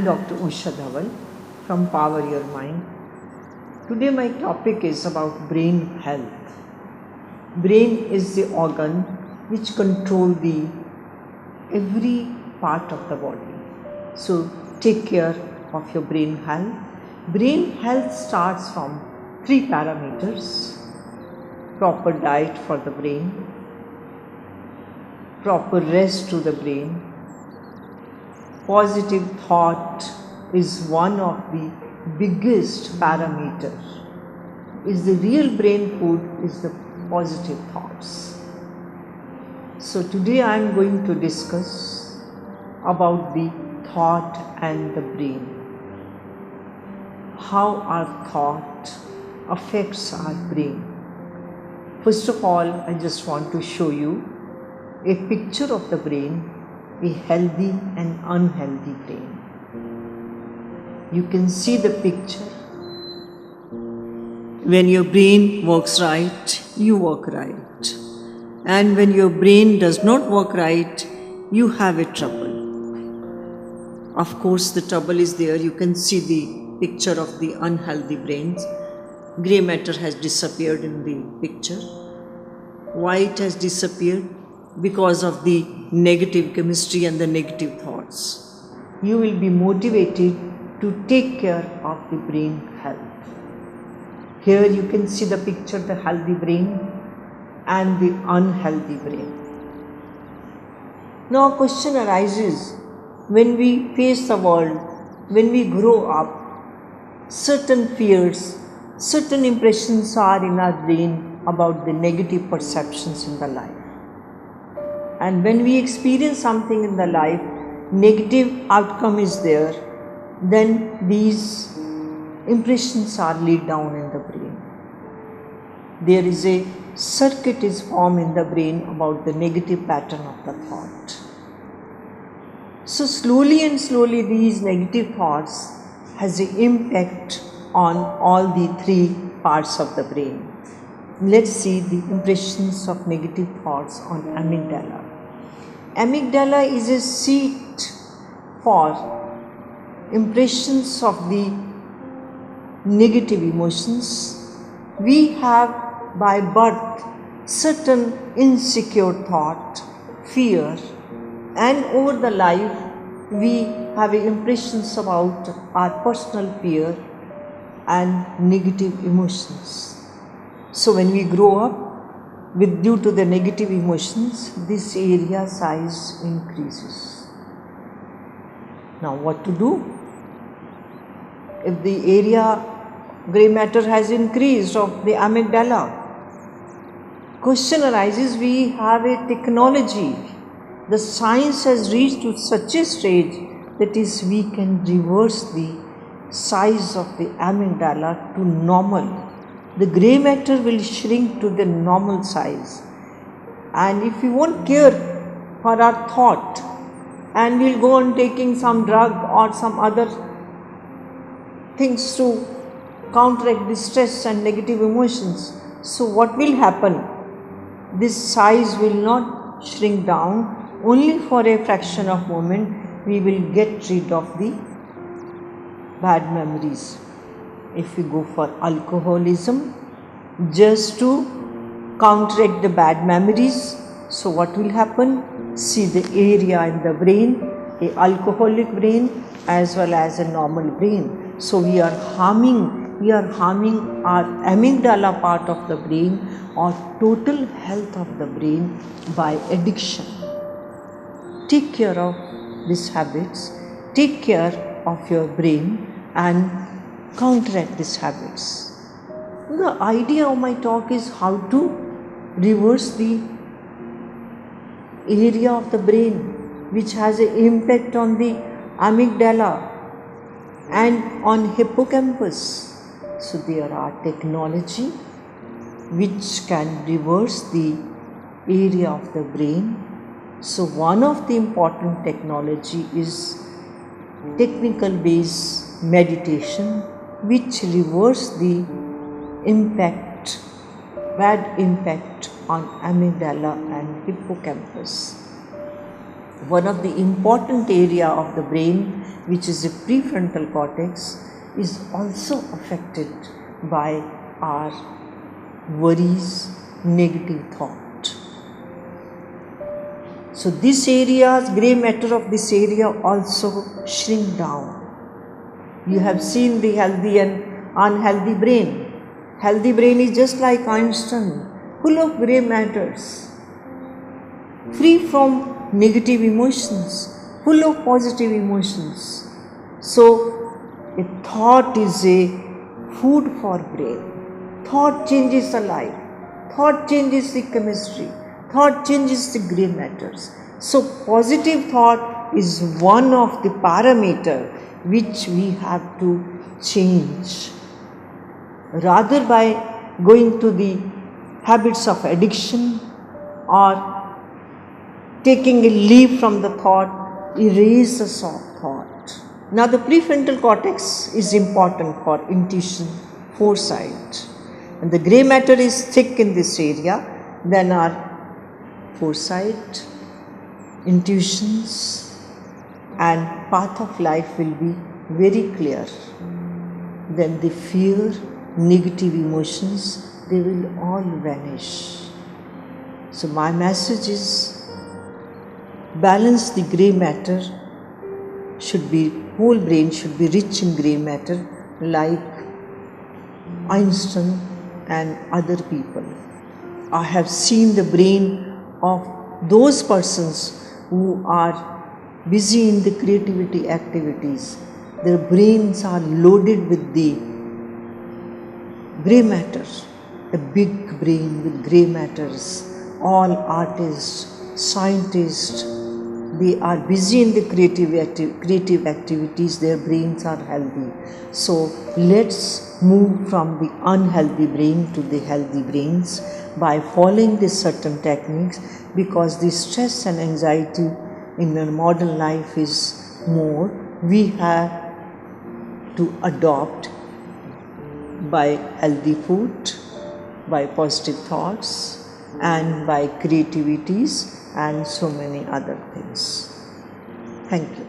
Dr. Usha Dhaval from Power Your Mind. Today my topic is about brain health. Brain is the organ which controls every part of the body. So take care of your brain health. Brain health starts from 3 parameters: proper diet for the brain, proper rest to the brain, positive thought is one of the biggest parameters. Is the real brain food is the positive thoughts. So today I am going to discuss about the thought and the brain. How our thought affects our brain. First of all, I just want to show you a picture of the brain, a healthy and unhealthy brain. You can see the picture. When your brain works right, you work right. And when your brain does not work right, you have a trouble. Of course, the trouble is there. You can see the picture of the unhealthy brains. Grey matter has disappeared in the picture. White has disappeared because of the negative chemistry and the negative thoughts. You will be motivated to take care of the brain health. Here you can see the picture, the healthy brain and the unhealthy brain. Now a question arises, when we face the world, when we grow up, certain fears, certain impressions are in our brain about the negative perceptions in the life. And when we experience something in the life, negative outcome is there, then these impressions are laid down in the brain. There is a circuit is formed in the brain about the negative pattern of the thought. So slowly and slowly these negative thoughts has an impact on all the 3 parts of the brain. Let's see the impressions of negative thoughts on amygdala. Amygdala is a seat for impressions of the negative emotions. We have by birth certain insecure thought, fear, and over the life we have impressions about our personal fear and negative emotions. So when we grow up, due to the negative emotions, this area size increases. Now what to do? If the area grey matter has increased of the amygdala, question arises, we have a technology. The science has reached to such a stage that is we can reverse the size of the amygdala to normal. The grey matter will shrink to the normal size. And if we won't care for our thought and we'll go on taking some drug or some other things to counteract the stress and negative emotions, so what will happen? This size will not shrink down. Only for a fraction of moment we will get rid of the bad memories. If we go for alcoholism, just to counteract the bad memories, so what will happen? See the area in the brain, a alcoholic brain as well as a normal brain. So we are harming our amygdala part of the brain or total health of the brain by addiction. Take care of these habits, take care of your brain and counteract these habits. The idea of my talk is how to reverse the area of the brain which has an impact on the amygdala and on hippocampus. So there are technology which can reverse the area of the brain. So one of the important technology is technical based meditation which reverse the bad impact on amygdala and hippocampus. One of the important area of the brain, which is the prefrontal cortex, is also affected by our worries, negative thought. So this area, gray matter of this area also shrink down. You have seen the healthy and unhealthy brain. Healthy brain is just like Einstein, full of gray matters, free from negative emotions, full of positive emotions. So a thought is a food for brain. Thought changes the life. Thought changes the chemistry. Thought changes the gray matters. So positive thought is one of the parameter which we have to change. Rather by going to the habits of addiction or taking a leave from the thought, erase the thought. Now the prefrontal cortex is important for intuition, foresight. And the grey matter is thick in this area, then our foresight, intuitions and path of life will be very clear. Then the fear, negative emotions, they will all vanish. So my message is, balance the grey matter, whole brain should be rich in grey matter like Einstein and other people. I have seen the brain of those persons who are busy in the creativity activities. Their brains are loaded with the grey matter, a big brain with grey matters. All artists, scientists, they are busy in the creative activities, their brains are healthy. So let's move from the unhealthy brain to the healthy brains by following these certain techniques, because the stress and anxiety in a modern life is more. We have to adopt by healthy food, by positive thoughts and by creativities and so many other things. Thank you.